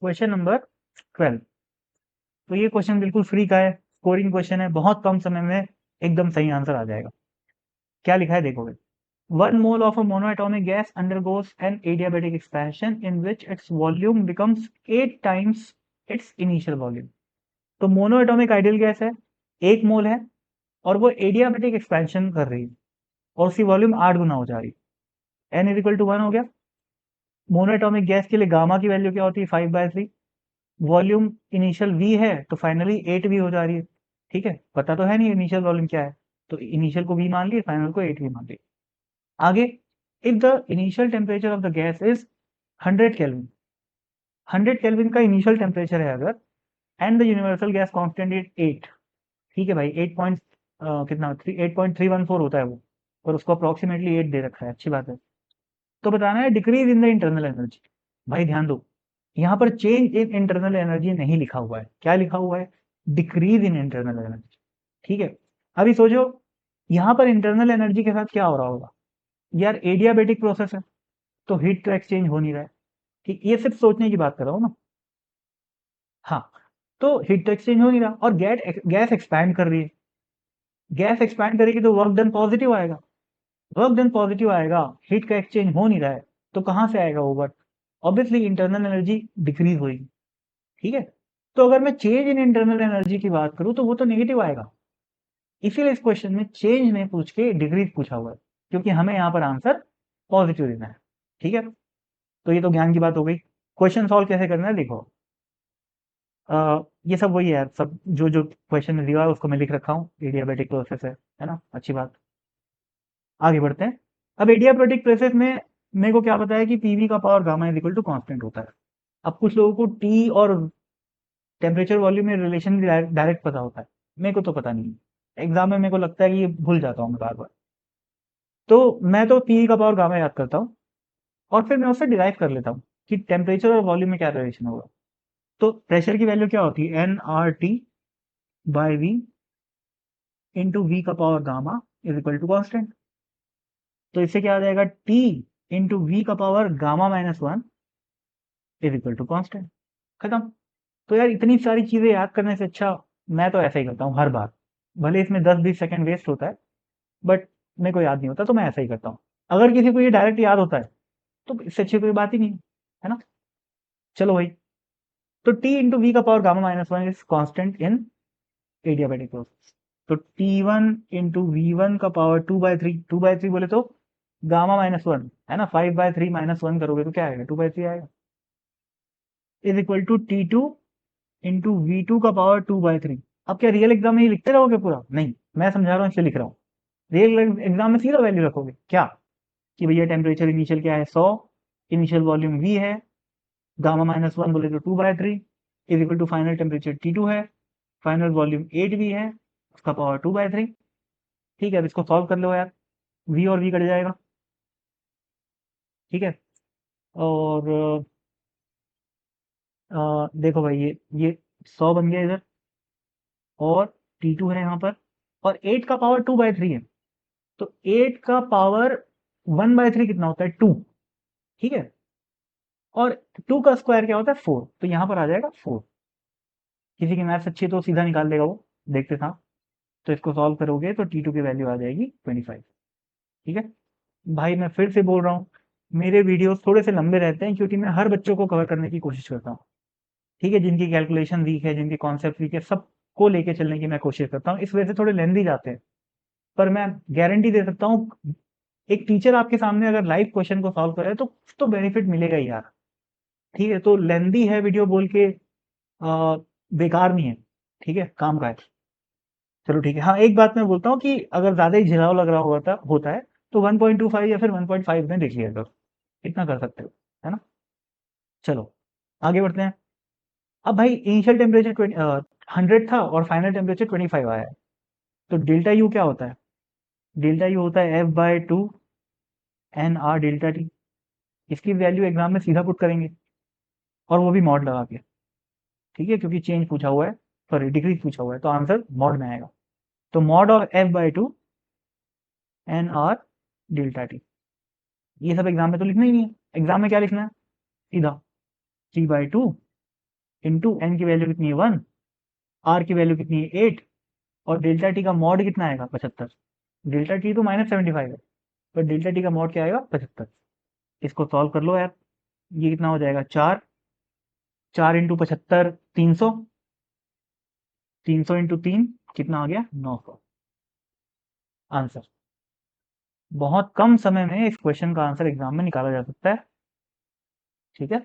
Question number 12। तो ये question बिल्कुल फ्री का है, स्कोरिंग क्वेश्चन है, बहुत कम समय में एकदम सही आंसर आ जाएगा। क्या लिखा है देखोगे। 1 mole of a monoatomic gas undergoes an adiabatic expansion in which its volume becomes 8 times its initial volume। तो मोनोएटॉमिक आइडियल गैस है, 1 मोल है और वो एडियाबेटिक एक्सपेंशन कर रही है और उसकी वॉल्यूम 8 गुना हो जा रही है। n इक्वल टू 1 हो गया। मोनोएटॉमिक गैस के लिए गामा की वैल्यू क्या होती है 5/3। वॉल्यूम इनिशियल v है तो फाइनली 8v हो जा रही है। ठीक है, पता तो है नहीं इनिशियल वॉल्यूम क्या है, तो इनिशियल को v मान लिए, फाइनल को 8v मान लिए। आगे, if the initial temperature of the gas is 100 kelvin, 100 kelvin का इनिशियल टेम्परेचर है अगर, and the universal gas constant is 8। ठीक है भाई, 8 पॉइंट कितना 8.314 होता है वो, और उसको अप्रोक्सीमेटली 8 दे रखा है, अच्छी बात है। तो बताना है decrease in the internal energy. भाई ध्यान दो, यहाँ पर चेंज इन इंटरनल एनर्जी नहीं लिखा हुआ है, क्या लिखा हुआ है, डिक्रीज इन इंटरनल एनर्जी। ठीक है, अभी सोचो यहाँ पर इंटरनल एनर्जी के साथ क्या हो रहा होगा। यार एडियाबेटिक प्रोसेस है तो हीट तो एक्सचेंज हो नहीं रहा है। ठीक, ये सिर्फ सोचने की बात कर रहा हूँ ना। हाँ, तो हीट तो एक्सचेंज हो नहीं रहा और गैस एक्सपैंड कर रही है। गैस एक्सपैंड करेगी तो वर्क डन पॉजिटिव आएगा, वर्क डन पॉजिटिव आएगा, हीट का एक्सचेंज हो नहीं रहा है, तो कहाँ से आएगा वो work, obviously internal energy decrease होगी। ठीक है, तो अगर मैं चेंज इन इंटरनल एनर्जी की बात करूं तो वो तो नेगेटिव आएगा, इसीलिए इस क्वेश्चन में चेंज नहीं पूछ के डिक्रीज पूछा हुआ है, क्योंकि हमें यहाँ पर आंसर पॉजिटिव देना है। ठीक है, तो ये तो ज्ञान की बात हो गई। क्वेश्चन सॉल्व कैसे करना है देखो। ये सब वही है यार, सब जो जो क्वेश्चन में दिया है उसको मैं लिख रखा हूँ, एडियाबेटिक प्रोसेस है ना, अच्छी बात। आगे बढ़ते हैं। अब एडियाबेटिक प्रोसेस में मेरे को क्या पता है कि पीवी का power gamma is equal to constant होता है। अब कुछ लोगों को टी और टेम्परेचर वॉल्यूम में रिलेशन डायरेक्ट पता होता है, मेरे को तो पता नहीं है। एग्जाम में मेरे को लगता है कि ये भूल जाता हूँ मैं बार बार। तो मैं तो पीवी का पावर गामा याद करता हूँ और फिर मैं उससे डिराइव कर लेता हूँ कि टेम्परेचर और वॉल्यूम में क्या रिलेशन होगा। तो प्रेशर की वैल्यू क्या होती है, N R T by V into V का power gamma is equal to constant. तो इससे क्या आ जाएगा, टी इंटू वी का power gamma -1 is equal to constant. खत्म। तो यार इतनी सारी चीजें याद करने से अच्छा मैं तो ऐसा ही करता हूँ हर बार, भले इसमें 10-20 सेकंड वेस्ट होता है, बट मेरे को याद नहीं होता तो मैं ऐसा ही करता हूँ। अगर किसी को ये डायरेक्ट याद होता है तो इससे अच्छी कोई बात ही नहीं है ना। चलो भाई, तो टी इंटू वी का power gamma -1 is constant in adiabatic process. तो T1 इंटू V1 का पावर 2/3, 2/3 बोले तो गामा -1 है ना, 5/3 -1 करोगे तो क्या आएगा, 2/3 आएगा, is equal to T2 into V2 का पावर 2/3। अब क्या रियल एग्जाम में ये लिखते रहोगे पूरा, नहीं, मैं समझा रहा हूँ इसलिए लिख रहा हूँ। रियल एग्जाम में सीधा वैल्यू रखोगे क्या, कि भैया टेम्परेचर इनिशियल क्या है 100, इनिशियल वॉल्यूम V है, गामा -1 बोले तो 2/3 is equal to final temperature T2 है, फाइनल वॉल्यूम 8V है, उसका पावर 2/3। ठीक है, अब इसको सॉल्व कर लो यार, V और V कट जाएगा। ठीक है, और देखो भाई ये 100 बन गया इधर, और T2 है यहाँ पर, और 8 का पावर 2/3 है, तो 8 का पावर 1/3 कितना होता है 2। ठीक है, और 2 का स्क्वायर क्या होता है 4, तो यहाँ पर आ जाएगा 4। किसी की मैथ्स अच्छी है तो सीधा निकाल लेगा वो, देखते था। तो इसको सॉल्व करोगे तो T2 की वैल्यू आ जाएगी 25। ठीक है भाई, मैं फिर से बोल रहा हूँ, मेरे वीडियोस थोड़े से लंबे रहते हैं क्योंकि मैं हर बच्चों को कवर करने की कोशिश करता हूँ। ठीक है, जिनकी कैलकुलेशन वीक है, जिनके कॉन्सेप्ट वीक है, सबको लेके चलने की मैं कोशिश करता हूँ, इस वजह से थोड़े लेंदी जाते हैं। पर मैं गारंटी दे सकता हूँ, एक टीचर आपके सामने अगर लाइव क्वेश्चन को सॉल्व करे तो कुछ तो बेनिफिट मिलेगा ही यार। ठीक है, तो लेंदी है वीडियो बोल के बेकार नहीं है। ठीक है, काम का है। चलो ठीक है, हाँ एक बात मैं बोलता हूँ कि अगर ज्यादा ही झिलाव लग रहा होता है तो 1.25 या फिर 1.5 में देख लिया करो, इतना कर सकते हो, है ना। चलो आगे बढ़ते हैं। अब भाई इनिशियल टेम्परेचर 100 था और फाइनल टेम्परेचर 25 आया है, तो डेल्टा यू क्या होता है, डेल्टा यू होता है F/2 NR डेल्टा टी। इसकी वैल्यू एग्जाम में सीधा पुट करेंगे, और वो भी मॉड लगा के। ठीक है, क्योंकि चेंज पूछा हुआ है, सॉरी डिक्रीज पूछा हुआ है, तो आंसर मॉड में आएगा। तो mod of F/2 NR delta T, ये सब एग्जाम में तो लिखना ही नहीं है। एग्जाम में क्या लिखना है, सीधा 3/2 इंटू एन की वैल्यू कितनी है 1, आर की वैल्यू कितनी है 8, और डेल्टा टी का मॉड कितना आएगा 75। डेल्टा टी तो -75 है, पर डेल्टा टी का मॉड क्या आएगा 75। इसको सॉल्व कर लो यार, ये कितना हो जाएगा 4, 4 इंटू 75 300, 300 इंटू 3 कितना आ गया 900। आंसर। बहुत कम समय में इस क्वेश्चन का आंसर एग्जाम में निकाला जा सकता है। ठीक है।